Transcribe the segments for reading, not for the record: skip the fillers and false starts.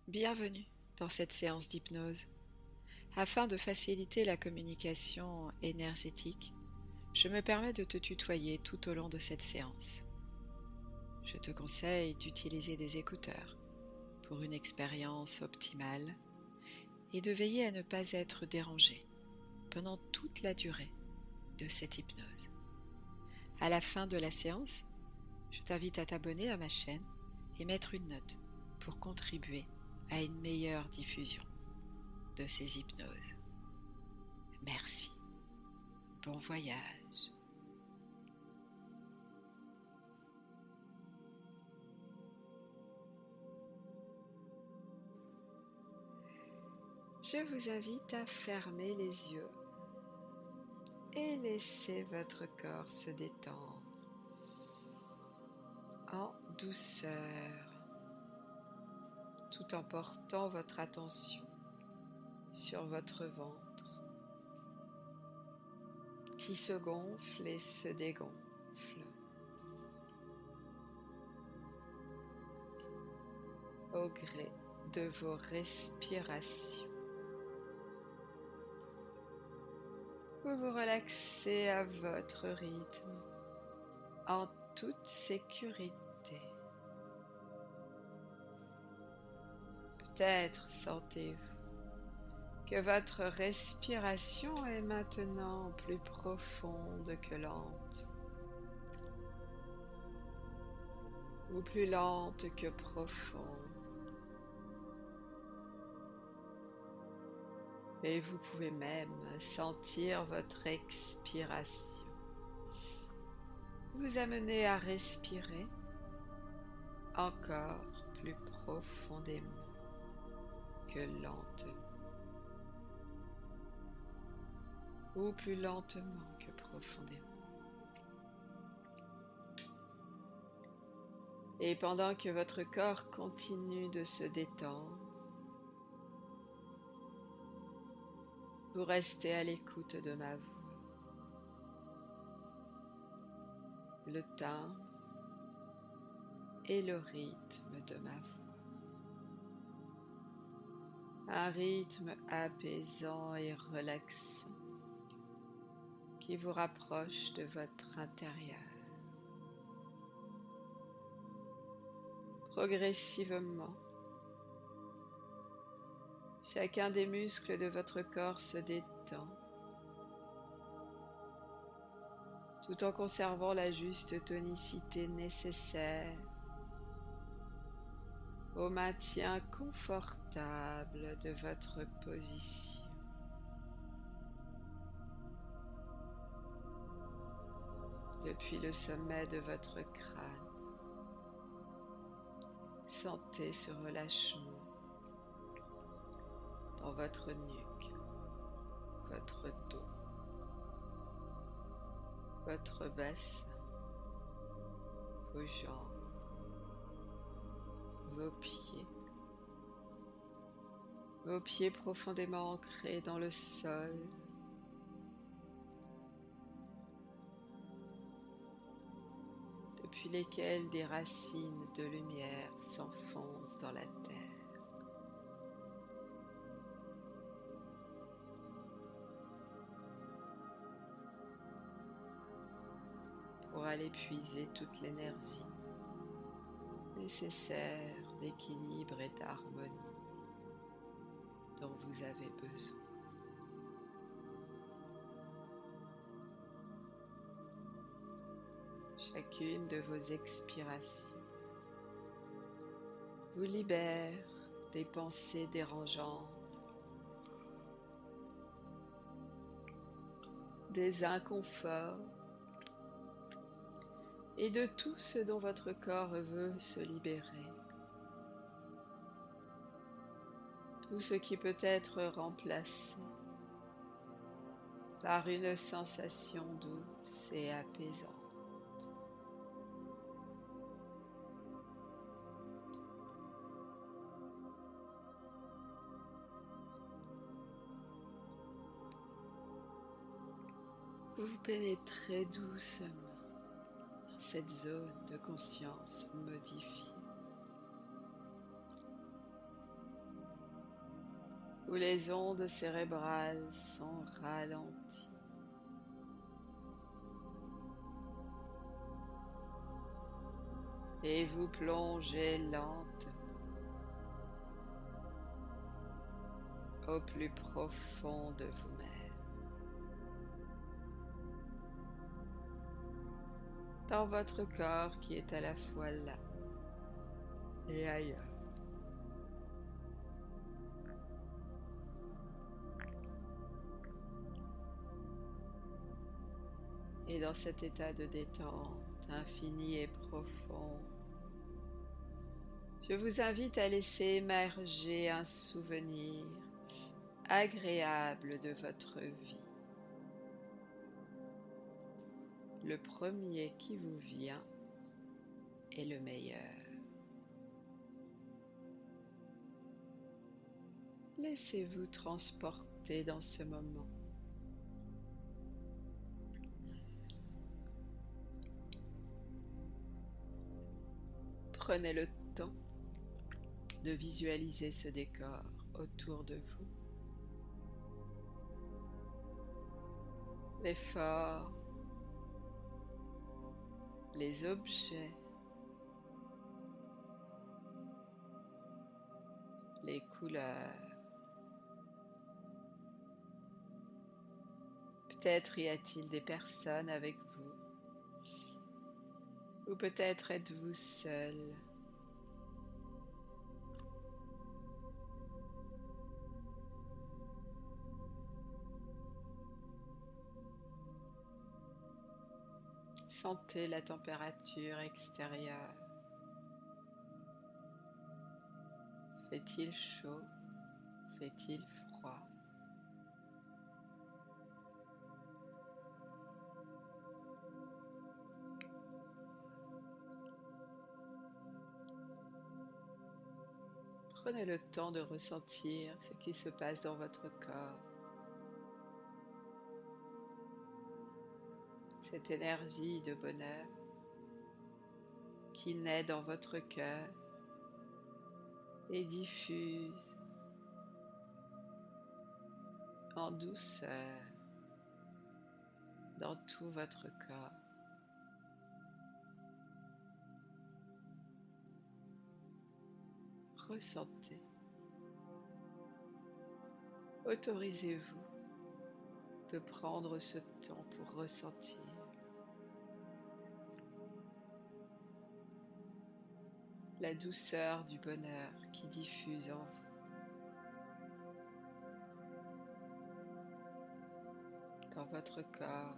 Bienvenue dans cette séance d'hypnose. Afin de faciliter la communication énergétique, je me permets de te tutoyer tout au long de cette séance. Je te conseille d'utiliser des écouteurs pour une expérience optimale et de veiller à ne pas être dérangé pendant toute la durée de cette hypnose. À la fin de la séance, je t'invite à t'abonner à ma chaîne et mettre une note pour contribuer à une meilleure diffusion de ces hypnoses. Merci. Bon voyage. Je vous invite à fermer les yeux et laisser votre corps se détendre en douceur, tout en portant votre attention sur votre ventre qui se gonfle et se dégonfle au gré de vos respirations. Vous vous relaxez à votre rythme, en toute sécurité. Peut-être sentez-vous que votre respiration est maintenant plus profonde que lente, ou plus lente que profonde. Et vous pouvez même sentir votre expiration vous amener à respirer encore plus profondément que lentement, ou plus lentement que profondément. Et pendant que votre corps continue de se détendre, vous restez à l'écoute de ma voix. Le timbre et le rythme de ma voix. Un rythme apaisant et relaxant qui vous rapproche de votre intérieur. Progressivement, chacun des muscles de votre corps se détend, tout en conservant la juste tonicité nécessaire au maintien confortable de votre position. Depuis le sommet de votre crâne, sentez ce relâchement dans votre nuque, votre dos, votre bassin, vos jambes, vos pieds profondément ancrés dans le sol, depuis lesquels des racines de lumière s'enfoncent dans la terre. Pour aller puiser toute l'énergie nécessaire d'équilibre et d'harmonie dont vous avez besoin. Chacune de vos expirations vous libère des pensées dérangeantes, des inconforts et de tout ce dont votre corps veut se libérer. Tout ce qui peut être remplacé par une sensation douce et apaisante. Vous pénétrez doucement dans cette zone de conscience modifiée. où les ondes cérébrales sont ralenties. Et vous plongez lentement au plus profond de vous-même, dans votre corps qui est à la fois là et ailleurs. Et dans cet état de détente infinie et profond, je vous invite à laisser émerger un souvenir agréable de votre vie. Le premier qui vous vient est le meilleur. Laissez-vous transporter dans ce moment. Prenez le temps de visualiser ce décor autour de vous. Les formes, les objets, les couleurs. Peut-être y a-t-il des personnes avec vous, ou peut-être êtes-vous seul. Sentez la température extérieure. Fait-il chaud? Fait-il froid? Prenez le temps de ressentir ce qui se passe dans votre corps. Cette énergie de bonheur qui naît dans votre cœur et diffuse en douceur dans tout votre corps. Ressentez. Autorisez-vous de prendre ce temps pour ressentir. La douceur du bonheur qui diffuse en vous. Dans votre corps,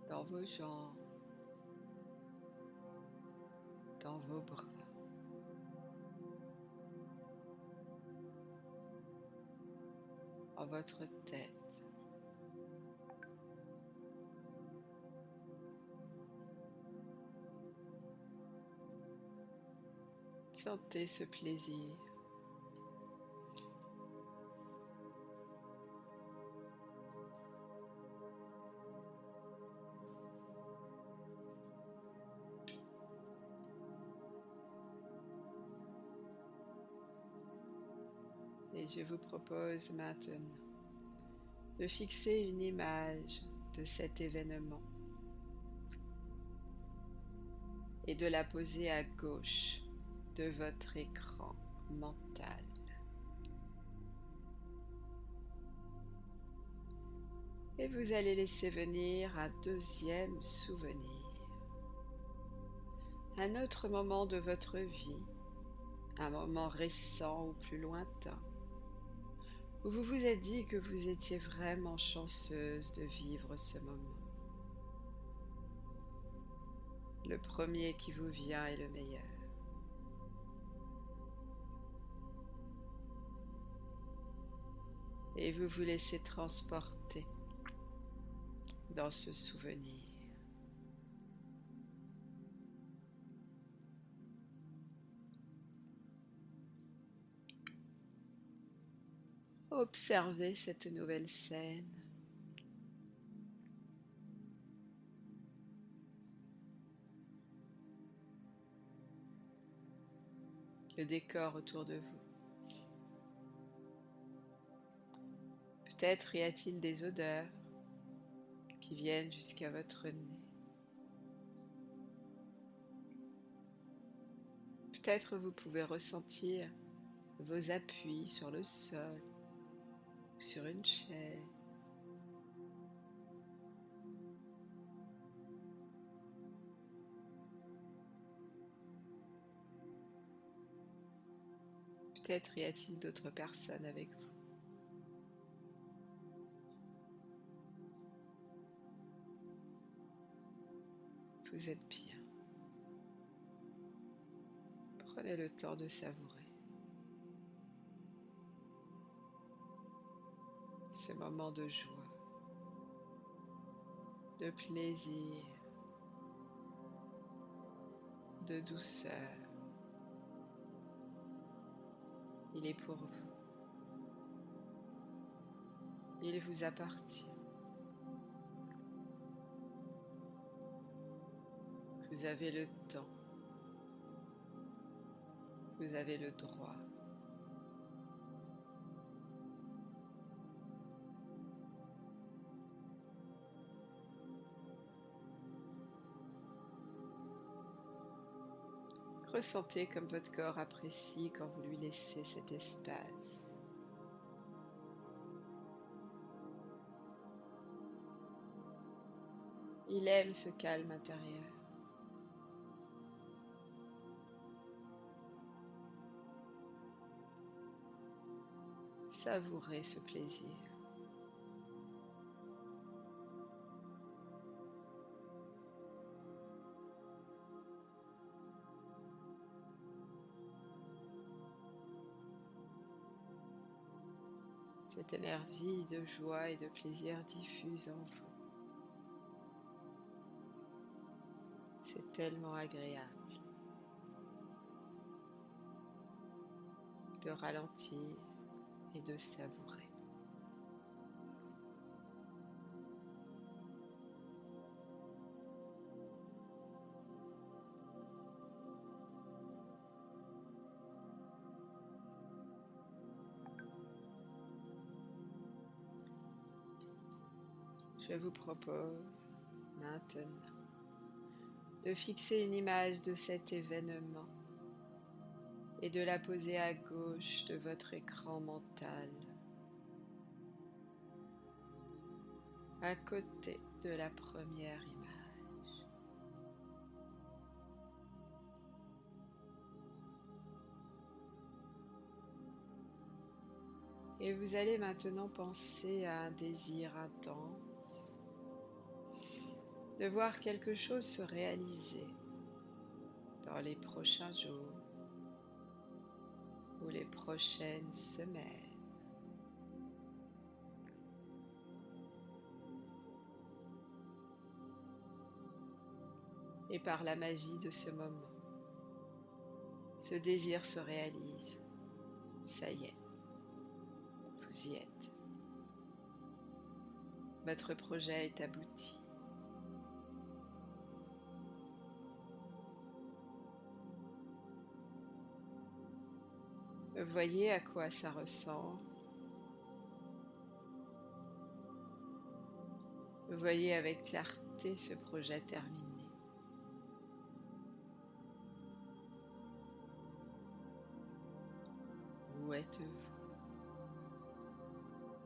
dans vos jambes, dans vos bras. En votre tête. Sentez ce plaisir. Et je vous propose maintenant de fixer une image de cet événement et de la poser à gauche de votre écran mental. Et vous allez laisser venir un deuxième souvenir, un autre moment de votre vie, un moment récent ou plus lointain, où vous vous êtes dit que vous étiez vraiment chanceuse de vivre ce moment. Le premier qui vous vient est le meilleur. Et vous vous laissez transporter dans ce souvenir. Observez cette nouvelle scène. Le décor autour de vous. Peut-être y a-t-il des odeurs qui viennent jusqu'à votre nez. Peut-être vous pouvez ressentir vos appuis sur le sol ou sur une chaise. Peut-être y a-t-il d'autres personnes avec vous. Vous êtes bien. Prenez le temps de savourer ce moment de joie, de plaisir, de douceur. Il est pour vous. Il vous appartient. Vous avez le temps. Vous avez le droit. Ressentez comme votre corps apprécie quand vous lui laissez cet espace. Il aime ce calme intérieur. Savourez ce plaisir. Cette énergie de joie et de plaisir diffuse en vous. C'est tellement agréable de ralentir et de savourer. Je vous propose maintenant de fixer une image de cet événement et de la poser à gauche de votre écran mental, à côté de la première image. Et vous allez maintenant penser à un désir intense de voir quelque chose se réaliser dans les prochains jours ou les prochaines semaines. Et par la magie de ce moment, ce désir se réalise. Ça y est, vous y êtes. Votre projet est abouti. Voyez à quoi ça ressemble. Voyez avec clarté ce projet terminé. Où êtes-vous?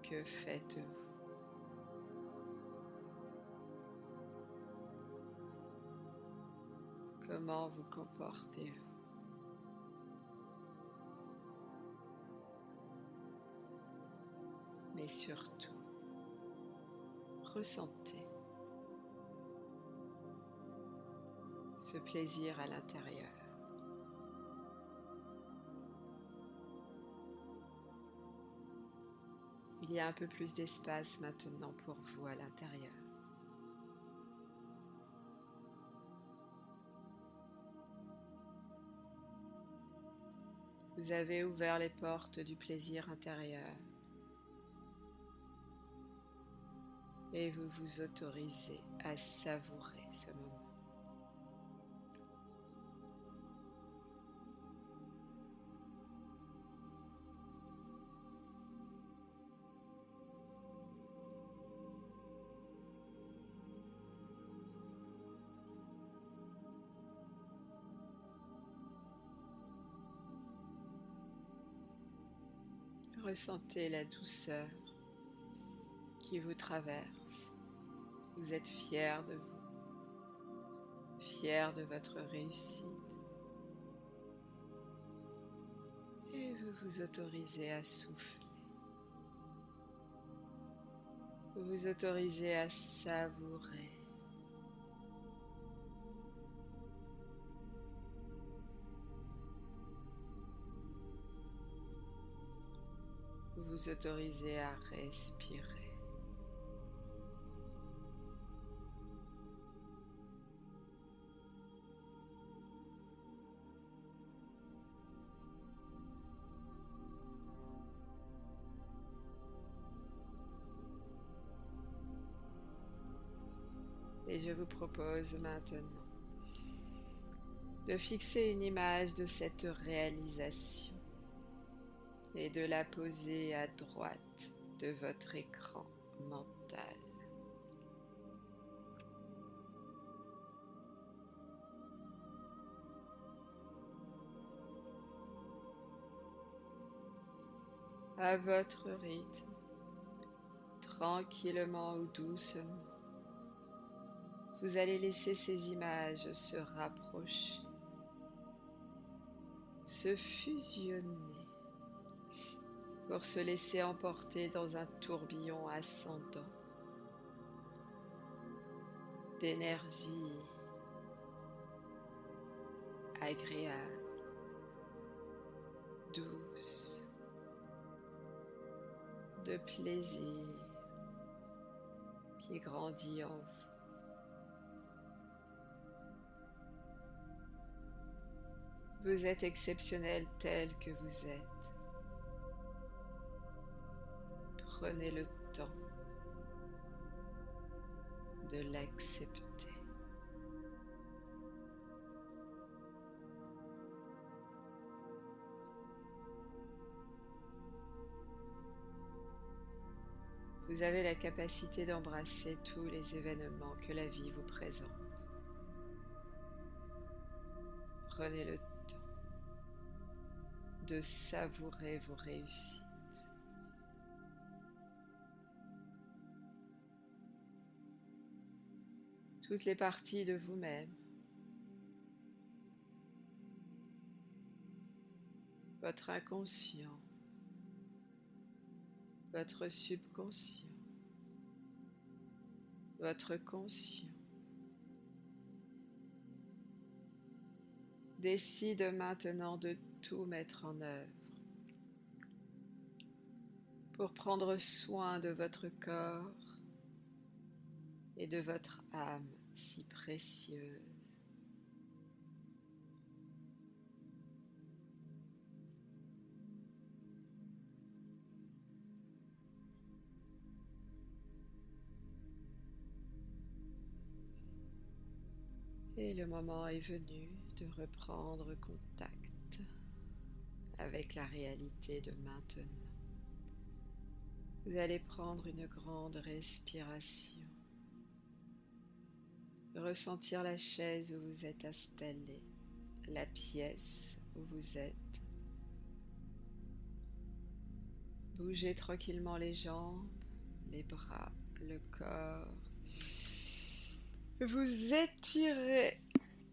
Que faites-vous? Comment vous comportez-vous? Mais surtout, ressentez ce plaisir à l'intérieur. Il y a un peu plus d'espace maintenant pour vous à l'intérieur. Vous avez ouvert les portes du plaisir intérieur et vous vous autorisez à savourer ce moment. ressentez la douceur qui vous traverse. Vous êtes fier de vous, fier de votre réussite. Et vous vous autorisez à souffler. Vous vous autorisez à savourer. Vous vous autorisez à respirer. Et je vous propose maintenant de fixer une image de cette réalisation et de la poser à droite de votre écran mental. À votre rythme, tranquillement ou doucement, vous allez laisser ces images se rapprocher, se fusionner, pour se laisser emporter dans un tourbillon ascendant d'énergie agréable, douce, de plaisir qui grandit en vous. Vous êtes exceptionnel tel que vous êtes. Prenez le temps de l'accepter. Vous avez la capacité d'embrasser tous les événements que la vie vous présente. Prenez le temps de savourer vos réussites. Toutes les parties de vous-même, votre inconscient, votre subconscient, votre conscient, décide maintenant de tout mettre en œuvre pour prendre soin de votre corps et de votre âme si précieuse. Et le moment est venu de reprendre contact avec la réalité de maintenant. Vous allez prendre une grande respiration, ressentir la chaise où vous êtes installé, la pièce où vous êtes. Bougez tranquillement les jambes, les bras, le corps. Vous étirez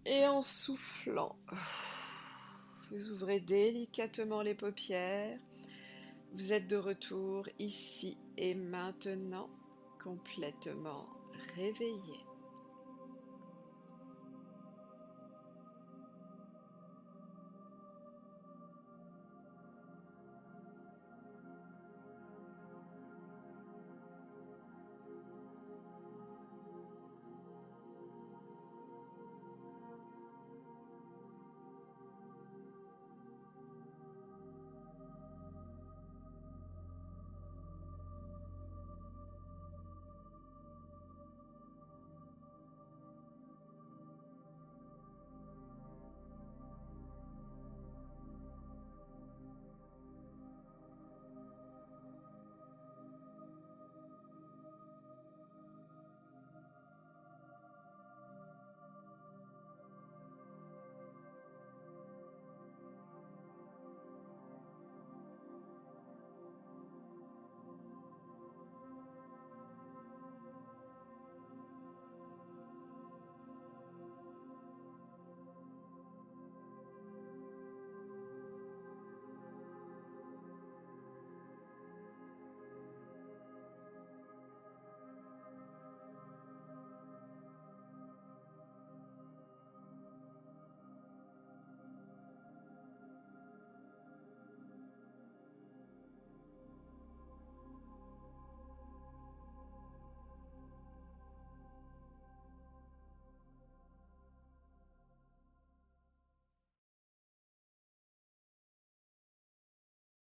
et en soufflant, vous ouvrez délicatement les paupières. Vous êtes de retour ici et maintenant, complètement réveillé.